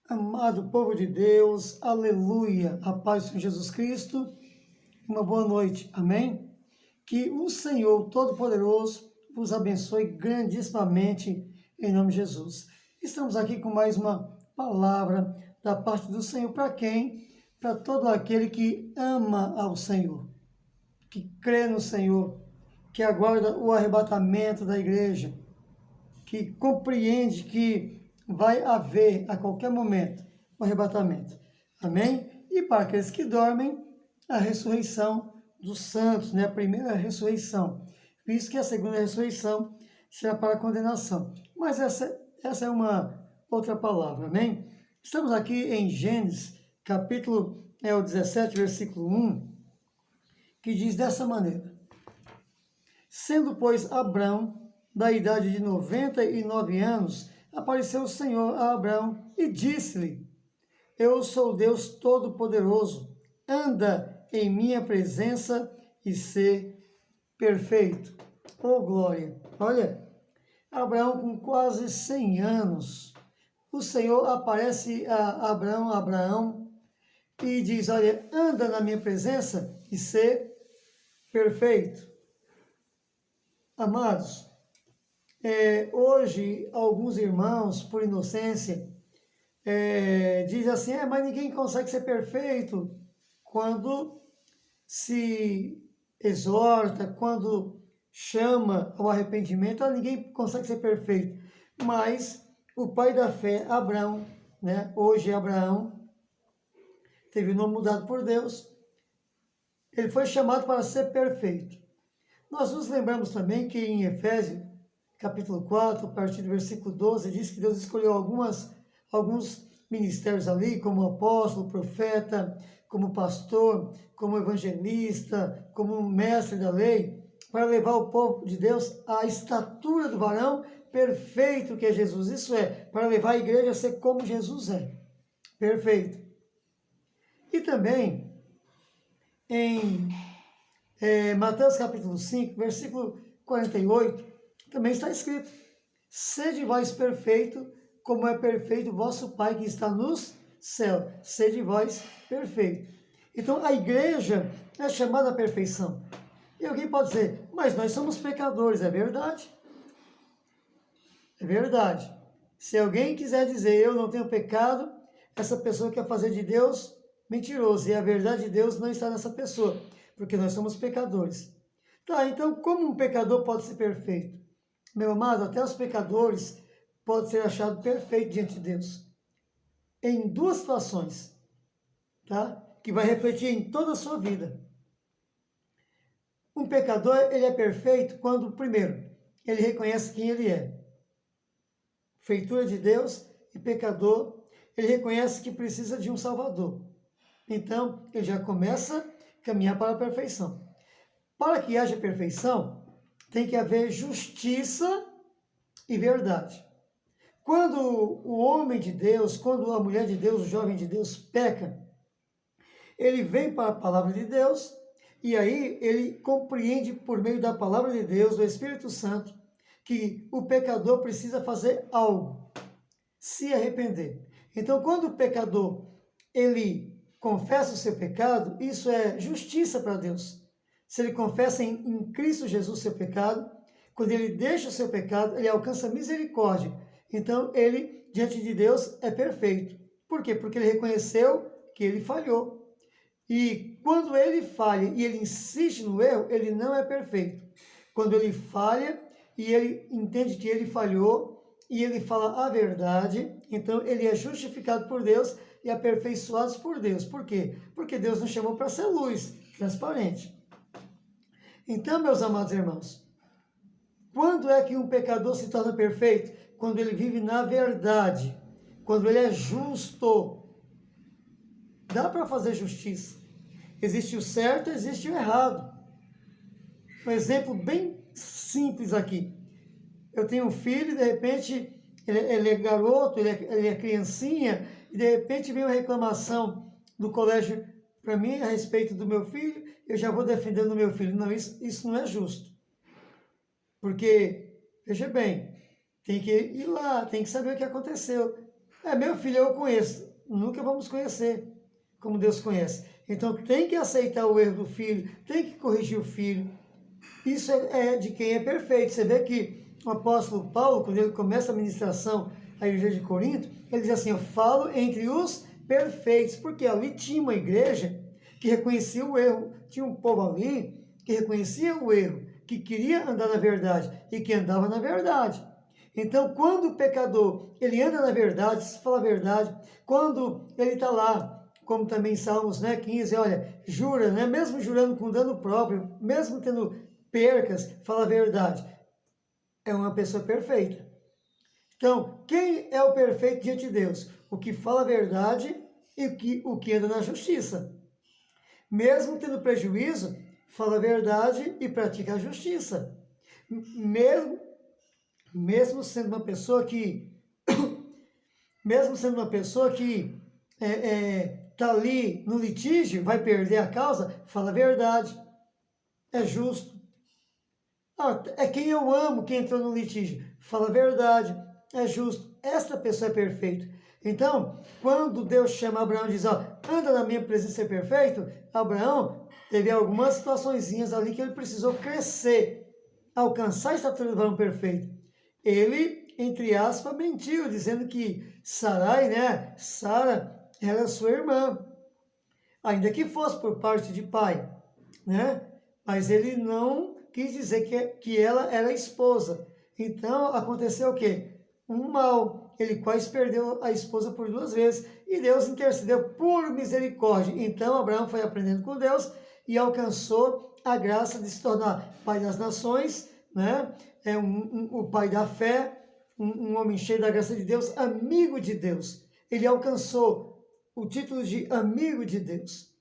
Amado povo de Deus, aleluia, a paz do Senhor Jesus Cristo, uma boa noite, amém? Que o Senhor Todo-Poderoso vos abençoe grandissimamente em nome de Jesus. Estamos aqui com mais uma palavra da parte do Senhor para quem? Para todo aquele que ama ao Senhor, que crê no Senhor, que aguarda o arrebatamento da igreja, que compreende que vai haver a qualquer momento o arrebatamento. Amém? E para aqueles que dormem, a ressurreição dos santos, né? A primeira ressurreição, visto que a segunda ressurreição será para a condenação. Mas essa é uma outra palavra, amém? Estamos aqui em Gênesis, capítulo o 17, versículo 1, que diz dessa maneira: Sendo, pois, Abrão da idade de 99 anos, apareceu o Senhor a Abrão e disse-lhe: Eu sou Deus Todo-Poderoso, anda em minha presença e sê perfeito. Oh, glória! Olha, Abraão com quase 100 anos, o Senhor aparece a Abraão, e diz: olha, anda na minha presença e sê perfeito. Amados, hoje alguns irmãos, por inocência, dizem assim, mas ninguém consegue ser perfeito quando se exorta, quando chama ao arrependimento, ninguém consegue ser perfeito. Mas o pai da fé, Abraão, né, hoje Abraão, teve o nome mudado por Deus, ele foi chamado para ser perfeito. Nós nos lembramos também que em Efésios, capítulo 4, a partir do versículo 12, diz que Deus escolheu alguns ministérios ali, como apóstolo, profeta, como pastor, como evangelista, como mestre da lei, para levar o povo de Deus à estatura do varão perfeito que é Jesus. Isso é, para levar a igreja a ser como Jesus é, perfeito. E também em Mateus capítulo 5, versículo 48, também está escrito: Sede vós perfeito, como é perfeito o vosso Pai que está nos céus. Sede vós perfeito. Então, a igreja é chamada à perfeição. E alguém pode dizer, mas nós somos pecadores. É verdade? É verdade. Se alguém quiser dizer, eu não tenho pecado, essa pessoa quer fazer de Deus mentiroso. E a verdade de Deus não está nessa pessoa, porque nós somos pecadores. Tá, então como um pecador pode ser perfeito? Meu amado, até os pecadores podem ser achados perfeitos diante de Deus. Em duas situações, tá? Que vai refletir em toda a sua vida. Um pecador, ele é perfeito quando, primeiro, ele reconhece quem ele é. Feitura de Deus e pecador, ele reconhece que precisa de um Salvador. Então, ele já começa a caminhar para a perfeição. Para que haja perfeição, tem que haver justiça e verdade. Quando o homem de Deus, quando a mulher de Deus, o jovem de Deus peca, ele vem para a palavra de Deus e aí ele compreende por meio da palavra de Deus, do Espírito Santo, que o pecador precisa fazer algo, se arrepender. Então, quando o pecador, ele confessa o seu pecado, isso é justiça para Deus. Se ele confessa em Cristo Jesus o seu pecado, quando ele deixa o seu pecado, ele alcança misericórdia. Então, ele, diante de Deus, é perfeito. Por quê? Porque ele reconheceu que ele falhou. E quando ele falha e ele insiste no erro, ele não é perfeito. Quando ele falha e ele entende que ele falhou e ele fala a verdade, então ele é justificado por Deus e aperfeiçoado por Deus. Por quê? Porque Deus nos chamou para ser luz, transparente. Então, meus amados irmãos, quando é que um pecador se torna perfeito? Quando ele vive na verdade, quando ele é justo. Dá para fazer justiça. Existe o certo, existe o errado. Um exemplo bem simples aqui. Eu tenho um filho, de repente, ele é garoto, ele é criancinha, e de repente vem uma reclamação do colégio para mim a respeito do meu filho, eu já vou defendendo o meu filho. Não, isso não é justo. Porque, veja bem, tem que ir lá, tem que saber o que aconteceu. Meu filho, eu conheço. Nunca vamos conhecer como Deus conhece. Então tem que aceitar o erro do filho, tem que corrigir o filho. Isso é de quem é perfeito. Você vê que o apóstolo Paulo, quando ele começa a ministração à igreja de Corinto, ele diz assim: eu falo entre os perfeitos, porque ali tinha uma igreja que reconhecia o erro, tinha um povo ali que reconhecia o erro, que queria andar na verdade e que andava na verdade. Então, quando o pecador, ele anda na verdade, se fala a verdade, quando ele está lá, como também em Salmos 15, olha, jura, mesmo jurando com dano próprio, mesmo tendo percas, fala a verdade, é uma pessoa perfeita. Então, quem é o perfeito diante de Deus? O que fala a verdade e o que anda na justiça. Mesmo tendo prejuízo, fala a verdade e pratica a justiça. Mesmo sendo uma pessoa que está ali no litígio, vai perder a causa, fala a verdade, é justo. É quem eu amo que entrou no litígio, fala a verdade, é justo. Esta pessoa é perfeita. Então, quando Deus chama Abraão e diz, anda na minha presença e ser perfeito, Abraão teve algumas situaçõezinhas ali que ele precisou crescer, alcançar a estatura do varão perfeito. Ele, entre aspas, mentiu, dizendo que Sara era sua irmã, ainda que fosse por parte de pai, mas ele não quis dizer que ela era a esposa. Então, aconteceu o quê? Um mal. Ele quase perdeu a esposa por 2 vezes. E Deus intercedeu por misericórdia. Então, Abraão foi aprendendo com Deus e alcançou a graça de se tornar pai das nações, o pai da fé, um homem cheio da graça de Deus, amigo de Deus. Ele alcançou o título de amigo de Deus.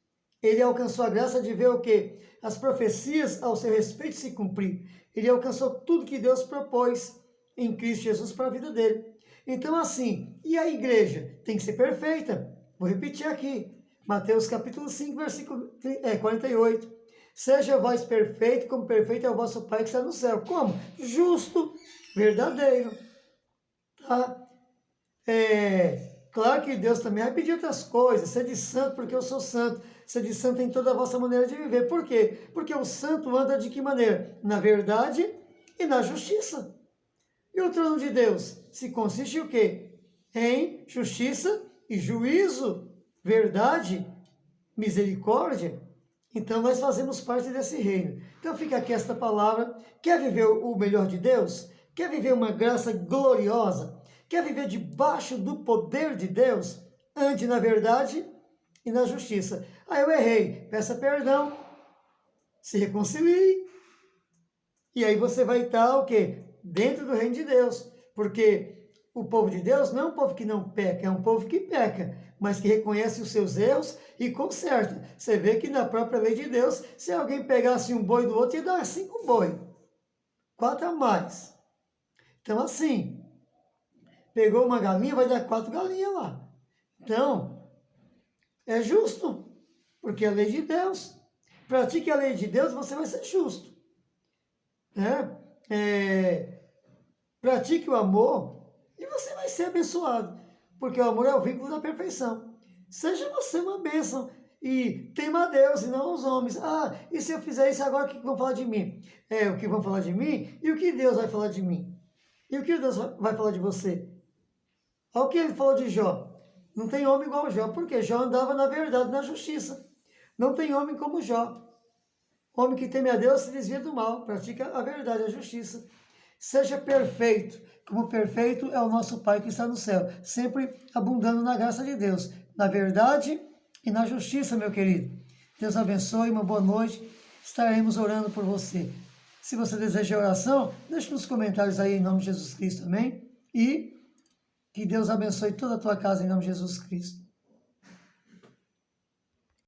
Ele alcançou a graça de ver o quê? As profecias ao seu respeito se cumprir. Ele alcançou tudo que Deus propôs em Cristo Jesus para a vida dele. Então, assim, e a igreja? Tem que ser perfeita. Vou repetir aqui. Mateus capítulo 5, versículo 48. Seja vós perfeito, como perfeito é o vosso Pai que está no céu. Como? Justo, verdadeiro. Tá? Claro que Deus também vai pedir outras coisas. Sede santo, porque eu sou santo. Sede santo em toda a vossa maneira de viver. Por quê? Porque o santo anda de que maneira? Na verdade e na justiça. E o trono de Deus se consiste em o quê? Em justiça e juízo, verdade, misericórdia. Então nós fazemos parte desse reino. Então fica aqui esta palavra. Quer viver o melhor de Deus? Quer viver uma graça gloriosa? Quer viver debaixo do poder de Deus? Ande na verdade e na justiça. Eu errei. Peça perdão. Se reconcilie. E aí você vai estar o quê? Dentro do reino de Deus. Porque o povo de Deus não é um povo que não peca, é um povo que peca, mas que reconhece os seus erros e conserta. Você vê que na própria lei de Deus, se alguém pegasse um boi do outro, ia dar 5 boi. 4 a mais. Então, assim, pegou uma galinha, vai dar 4 galinhas lá. Então, é justo, porque é a lei de Deus. Pratique a lei de Deus, você vai ser justo. Pratique o amor e você vai ser abençoado, porque o amor é o vínculo da perfeição. Seja você uma bênção e tema a Deus e não os homens. E se eu fizer isso agora, o que vão falar de mim? O que vão falar de mim e o que Deus vai falar de mim? E o que Deus vai falar de você? Olha o que ele falou de Jó. Não tem homem igual a Jó, porque Jó andava na verdade, na justiça. Não tem homem como Jó. Homem que teme a Deus se desvia do mal, pratica a verdade, a justiça. Seja perfeito, como perfeito é o nosso Pai que está no céu, sempre abundando na graça de Deus, na verdade e na justiça, meu querido. Deus abençoe, uma boa noite, estaremos orando por você. Se você deseja oração, deixe nos comentários aí em nome de Jesus Cristo, amém? E que Deus abençoe toda a tua casa em nome de Jesus Cristo.